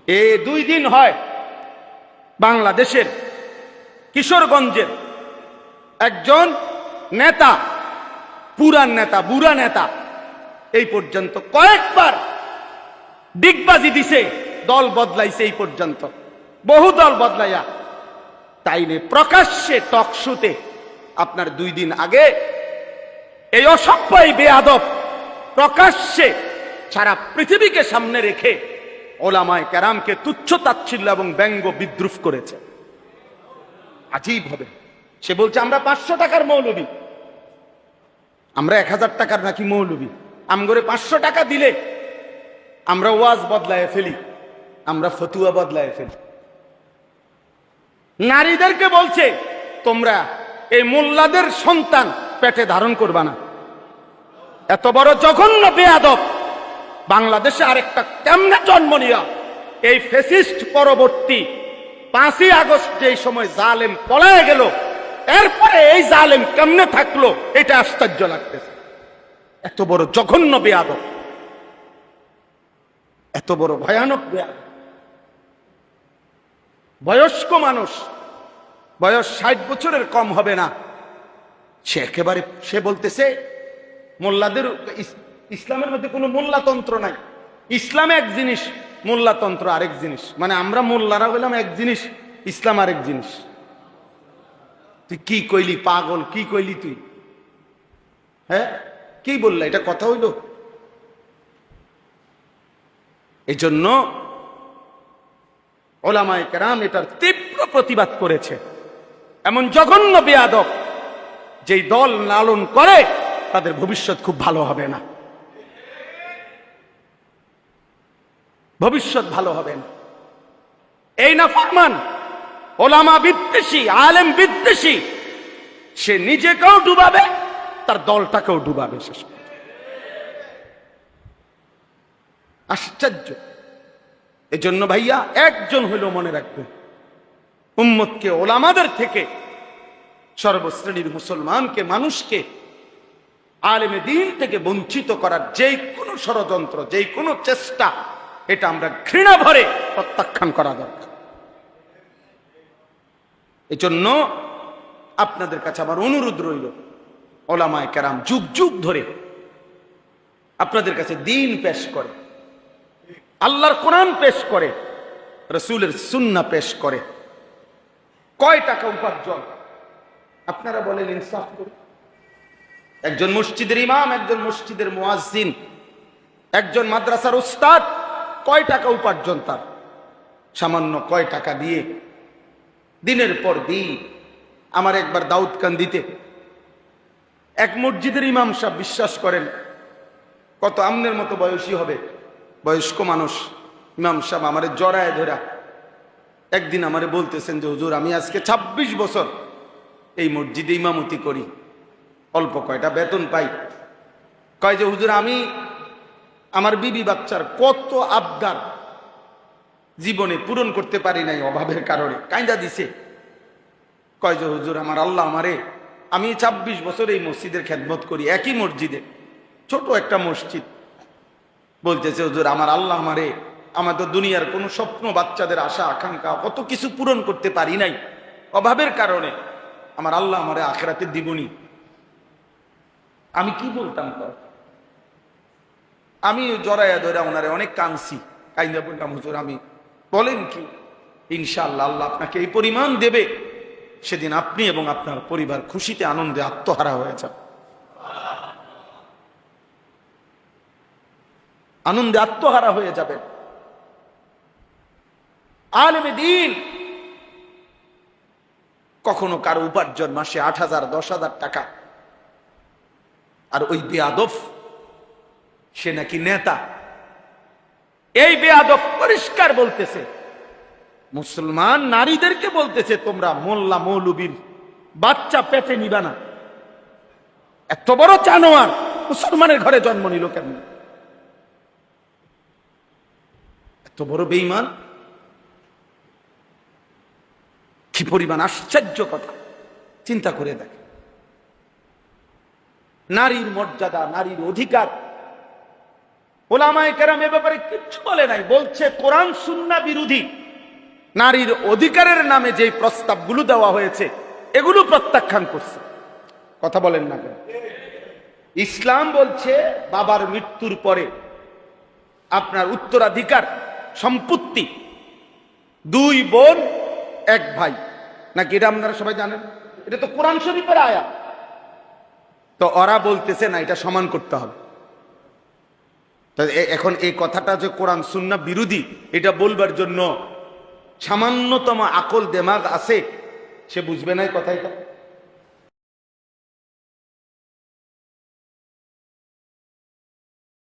এই 2 দিন হয় বাংলাদেশের কিশোরগঞ্জের একজন নেতা, পুরান নেতা, বুড়া নেতা, এই পর্যন্ত কয়েকবার ডিগবাজি দিছে, দল বদলাইছে, এই পর্যন্ত বহু দল বদলাইয়া, তাইলে প্রকাশ্যে টকশোতে আপনার 2 দিন আগে এই অসভ্য বেয়াদব প্রকাশ্যে সারা পৃথিবীকে সামনে রেখে ওলামায়ে কেরামকে তুচ্ছ তাচ্ছিল্য এবং ব্যঙ্গ বিদ্রুপ করেছে। আজীব হবে। সে বলছে আমরা 500 টাকার মৌলবী, আমরা 1000 টাকার নাকি মৌলবী, আমগরে 500 টাকা দিলে আমরা ওয়াজ বদলায় ফেলি, আমরা ফতুয়া বদলায় ফেলি। নারীদেরকে বলছে তোমরা এই মোল্লাদের সন্তান পেটে ধারণ করবা না। এত বড় জঘন্য বেয়াদব বাংলাদেশে আরেকটা কেমনে জন্ম নিয়া এই ফ্যাসিস্ট পরবর্তী 5ই আগস্ট যে সময় জালেম পলায় গেল, এরপরে এই জালেম কেমনে থাকলো এটা আশ্চর্য লাগতেছে। এত বড় জঘন্য বেয়াদব, এত বড় ভয়ানক বেয়াদব। বয়স্ক মানুষ, বয়স 60 বছরের কম হবে না, সে একেবারে সে বলতেছে মোল্লাদের ইসলামের মধ্যে কোনো মোল্লাতন্ত্র নাই। ইসলাম এক জিনিস, মোল্লাতন্ত্র আরেক জিনিস। মানে আমরা মোল্লারা হইলাম এক জিনিস, ইসলাম আরেক জিনিস। তুই কি কইলি পাগল, কি কইলি তুই? হ্যাঁ, কি বললা? এটা কথা হইল? এই জন্য ওলামায়ে কেরাম এটার তীব্র প্রতিবাদ করেছে। এমন জঘন্য বেয়াদব যেই দল লালন করে তাদের ভবিষ্যৎ খুব ভালো হবে না, ভবিষ্যৎ ভালো হবে না। এই নাফরমান ওলামা বিদ্বেষী, আলেম বিদ্বেষী, সে নিজেকেও ডুবাবে, তার দলটাকেও ডুবাবে। শেষ আশ্চর্য। এজন্য ভাইয়া একজন হইলেও মনে রাখবে, উম্মতকে ওলামাদের থেকে, সর্বশ্রেণীর মুসলমানকে, মানুষকে আলেমে দ্বীন থেকে বঞ্চিত করার যে কোনো ষড়যন্ত্র, যে কোনো চেষ্টা, এটা আমরা ঘৃণা ভরে প্রত্যাখ্যান করা দরকার। এজন্য আপনাদের কাছে আমার অনুরোধ রইল, ওলামায়ে কেরাম যুগ যুগ ধরে আপনাদের কাছে দ্বীন পেশ করে, আল্লাহর কোরআন পেশ করে, রাসূলের সুন্নাহ পেশ করে। কয় টাকা উপার্জন আপনারা বলেন ইনসাফ করে? একজন মসজিদের ইমাম, একজন মসজিদের মুয়াজ্জিন, একজন মাদ্রাসার উস্তাদ, কয় টাকা উপার্জন তার? সামান্য কয় টাকা দিয়ে দিনের পর দিন। আমার একবার দাউদকান্দিতে এক মসজিদের ইমাম সাহেব, বিশ্বাস করেন কত আমনের মতো বয়সী হবে, বয়স্ক মানুষ, ইমাম সাহেব আমারে জড়ায় ধরা একদিন আমারে বলতেছেন যে হুজুর আমি আজকে 26 বছর এই মসজিদে ইমামতি করি, অল্প কয়টা বেতন পাই। কয় যে হুজুর আমি আমার বিবি বাচ্চার কত আবদার জীবনে পূরণ করতে পারি নাই অভাবের কারণে, কাইন্দা দিছে। কয় যে হুজুর আমার আল্লাহ আমারে, আমি 26 বছর এই মসজিদের খেদমত করি, একই মসজিদে, ছোট একটা মসজিদ। বলতেছে হুজুর আমার আল্লাহ আমারে, আমার তো দুনিয়ার কোনো স্বপ্ন, বাচ্চাদের আশা আকাঙ্ক্ষা কত কিছু পূরণ করতে পারি নাই অভাবের কারণে, আমার আল্লাহ আমারে আখিরাতে দিবনি। আমি কি বলতাম? আমি জড়াইয়া ধরা ওনারে অনেক কাঁদছি, কাইন্দা বললাম হুজুর আমি, বলেন কি? ইনশাআল্লাহ আল্লাহ আপনাকে এই পরিমাণ দেবে, সেদিন আপনি এবং আপনার পরিবার খুশিতে আনন্দে আত্মহারা হয়ে যান, আনন্দে আত্মহারা হয়ে যাবেন। আলেমে দ্বীন কখনো কারো উপার্জন মাসে 8,000 10,000 টাকা, আর ওই বেয়াদব সে নাকি নেতা। এই বেয়াদব পরিষ্কার বলতেছে, মুসলমান নারীদেরকে বলতেছে তোমরা মোল্লা মৌলবীর বাচ্চা পেটে নিবা না। এত বড় জানোয়ার মুসলমানের ঘরে জন্ম নিল কেমন? এত বড় বেঈমান, কি পরিমাণ আশ্চর্য কথা! চিন্তা করে দেখ, নারীর মর্যাদা, নারীর অধিকার, ওলামায়ে কেরাম এ ব্যাপারে কিচ্ছু বলে নাই, বলছে কোরআন সুন্নাহ বিরোধী নারীর অধিকারের নামে যে প্রস্তাবগুলো দেওয়া হয়েছে এগুলো প্রত্যাখ্যান করছে। কথা বলেন না কেন? ইসলাম বলছে বাবার মৃত্যুর পরে আপনার উত্তরাধিকার সম্পত্তি 2 বোন 1 ভাই, নাকি এটা আপনারা সবাই জানেন? এটা তো কোরআন শরীফের আয়াত। তো ওরা বলতেছে না, এটা সমান করতে হবে। এখন এই কথাটা যে কোরআন সুন্নাহ বিরোধী, এটা বলবার জন্য সামান্যতম আকল দেমাগ আছে, সে বুঝবে না এই কথা। এটা